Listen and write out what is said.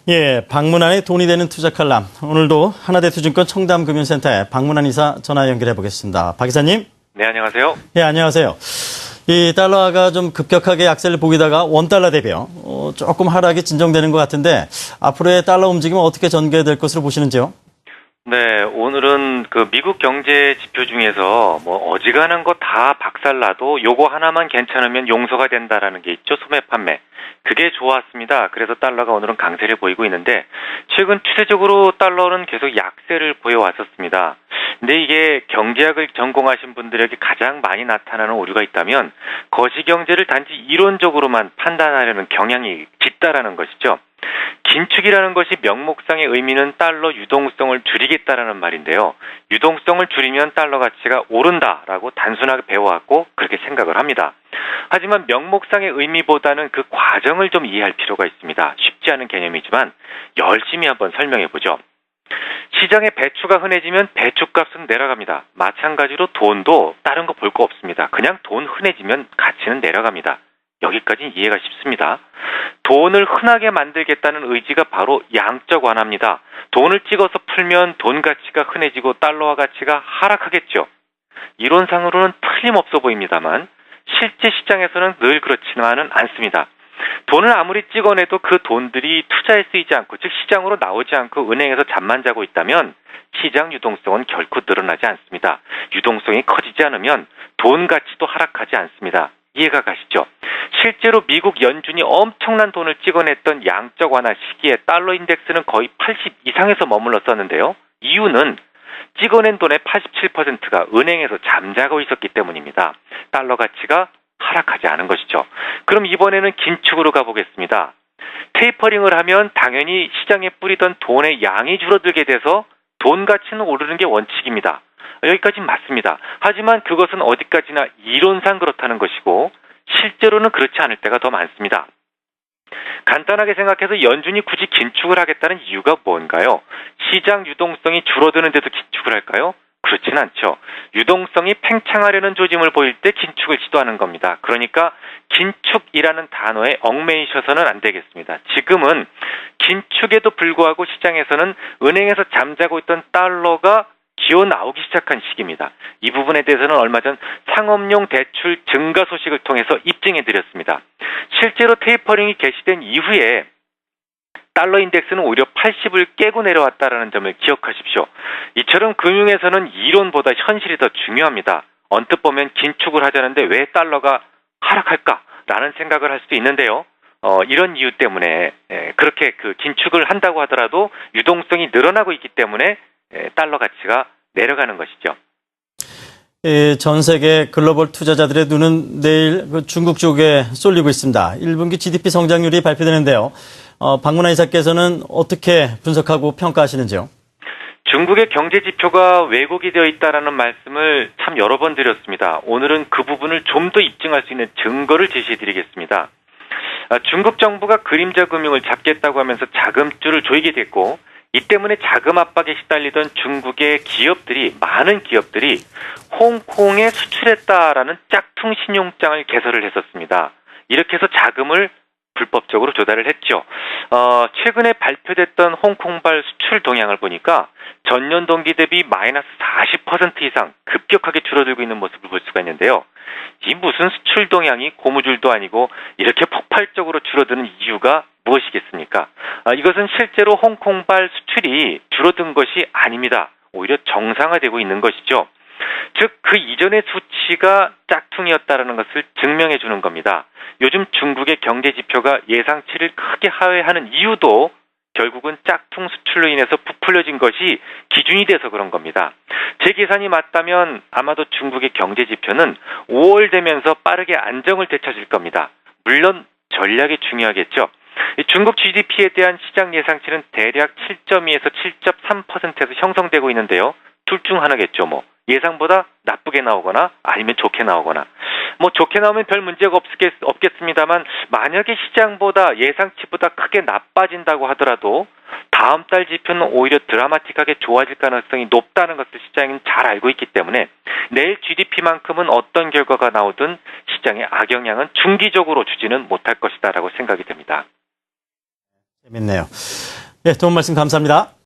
예, 방문안에 돈이 되는 투자 칼럼. 오늘도 하나대투증권 청담금융센터에 방문안 이사 전화 연결해 보겠습니다. 박 이사님. 네, 안녕하세요. 예, 안녕하세요. 이 달러가 좀 급격하게 약세를 보이다가 원달러 대비요. 조금 하락이 진정되는 것 같은데 앞으로의 달러 움직임은 어떻게 전개될 것으로 보시는지요? 네, 오늘은 그 미국 경제 지표 중에서 뭐 어지간한 거 다 박살나도 요거 하나만 괜찮으면 용서가 된다라는 게 있죠. 소매 판매. 그게 좋았습니다. 그래서 달러가 오늘은 강세를 보이고 있는데 최근 추세적으로 달러는 계속 약세를 보여왔었습니다. 근데 이게 경제학을 전공하신 분들에게 가장 많이 나타나는 오류가 있다면 거시경제를 단지 이론적으로만 판단하려는 경향이 짙다라는 것이죠. 긴축이라는 것이 명목상의 의미는 달러 유동성을 줄이겠다라는 말인데요. 유동성을 줄이면 달러 가치가 오른다라고 단순하게 배워왔고 그렇게 생각을 합니다. 하지만 명목상의 의미보다는 그 과정을 좀 이해할 필요가 있습니다. 쉽지 않은 개념이지만 열심히 한번 설명해보죠. 시장에 배추가 흔해지면 배추값은 내려갑니다. 마찬가지로 돈도 다른 거 볼 거 없습니다. 그냥 돈 흔해지면 가치는 내려갑니다. 여기까지는 이해가 쉽습니다. 돈을 흔하게 만들겠다는 의지가 바로 양적 완화입니다. 돈을 찍어서 풀면 돈 가치가 흔해지고 달러화 가치가 하락하겠죠. 이론상으로는 틀림없어 보입니다만 실제 시장에서는 늘 그렇지만은 않습니다. 돈을 아무리 찍어내도 그 돈들이 투자에 쓰이지 않고 즉 시장으로 나오지 않고 은행에서 잠만 자고 있다면 시장 유동성은 결코 늘어나지 않습니다. 유동성이 커지지 않으면 돈 가치도 하락하지 않습니다. 이해가 가시죠? 실제로 미국 연준이 엄청난 돈을 찍어냈던 양적 완화 시기에 달러 인덱스는 거의 80 이상에서 머물렀었는데요. 이유는 찍어낸 돈의 87%가 은행에서 잠자고 있었기 때문입니다. 달러 가치가 하락하지 않은 것이죠. 그럼 이번에는 긴축으로 가보겠습니다. 테이퍼링을 하면 당연히 시장에 뿌리던 돈의 양이 줄어들게 돼서 돈 가치는 오르는 게 원칙입니다. 여기까지는 맞습니다. 하지만 그것은 어디까지나 이론상 그렇다는 것이고 실제로는 그렇지 않을 때가 더 많습니다. 간단하게 생각해서 연준이 굳이 긴축을 하겠다는 이유가 뭔가요? 시장 유동성이 줄어드는데도 긴축을 할까요? 그렇진 않죠. 유동성이 팽창하려는 조짐을 보일 때 긴축을 시도하는 겁니다. 그러니까 긴축이라는 단어에 얽매이셔서는 안 되겠습니다. 지금은 긴축에도 불구하고 시장에서는 은행에서 잠자고 있던 달러가 기어 나오기 시작한 시기입니다. 이 부분에 대해서는 얼마 전 상업용 대출 증가 소식을 통해서 입증해드렸습니다. 실제로 테이퍼링이 개시된 이후에 달러 인덱스는 오히려 80을 깨고 내려왔다는 점을 기억하십시오. 이처럼 금융에서는 이론보다 현실이 더 중요합니다. 언뜻 보면 긴축을 하자는데 왜 달러가 하락할까라는 생각을 할 수도 있는데요. 이런 이유 때문에 그렇게 그 긴축을 한다고 하더라도 유동성이 늘어나고 있기 때문에 달러 가치가 내려가는 것이죠. 전 세계 글로벌 투자자들의 눈은 내일 중국 쪽에 쏠리고 있습니다. 1분기 GDP 성장률이 발표되는데요. 박문환 이사께서는 어떻게 분석하고 평가하시는지요? 중국의 경제 지표가 왜곡이 되어 있다라는 말씀을 참 여러 번 드렸습니다. 오늘은 그 부분을 좀 더 입증할 수 있는 증거를 제시해드리겠습니다. 중국 정부가 그림자 금융을 잡겠다고 하면서 자금줄을 조이게 됐고 이 때문에 자금 압박에 시달리던 중국의 기업들이 많은 기업들이 홍콩에 수출했다라는 짝퉁 신용장을 개설을 했었습니다. 이렇게 해서 자금을 불법적으로 조달을 했죠. 최근에 발표됐던 홍콩발 수출 동향을 보니까 전년 동기 대비 마이너스 40% 이상 급격하게 줄어들고 있는 모습을 볼 수가 있는데요. 이 무슨 수출 동향이 고무줄도 아니고 이렇게 폭발적으로 줄어드는 이유가 무엇이겠습니까? 이것은 실제로 홍콩발 수출이 줄어든 것이 아닙니다. 오히려 정상화되고 있는 것이죠. 즉, 그 이전의 수치가 짝퉁이었다는 것을 증명해 주는 겁니다. 요즘 중국의 경제 지표가 예상치를 크게 하회하는 이유도 결국은 짝퉁 수출로 인해서 부풀려진 것이 기준이 돼서 그런 겁니다. 제 계산이 맞다면 아마도 중국의 경제 지표는 5월 되면서 빠르게 안정을 되찾을 겁니다. 물론 전략이 중요하겠죠. 중국 GDP에 대한 시장 예상치는 대략 7.2에서 7.3%에서 형성되고 있는데요. 둘 중 하나겠죠. 예상보다 나쁘게 나오거나 아니면 좋게 나오거나. 좋게 나오면 별 문제가 없겠습니다만 만약에 시장보다 예상치보다 크게 나빠진다고 하더라도 다음 달 지표는 오히려 드라마틱하게 좋아질 가능성이 높다는 것을 시장은 잘 알고 있기 때문에 내일 GDP만큼은 어떤 결과가 나오든 시장의 악영향은 중기적으로 주지는 못할 것이다라고 생각이 됩니다. 재밌네요. 예, 도움 말씀 감사합니다.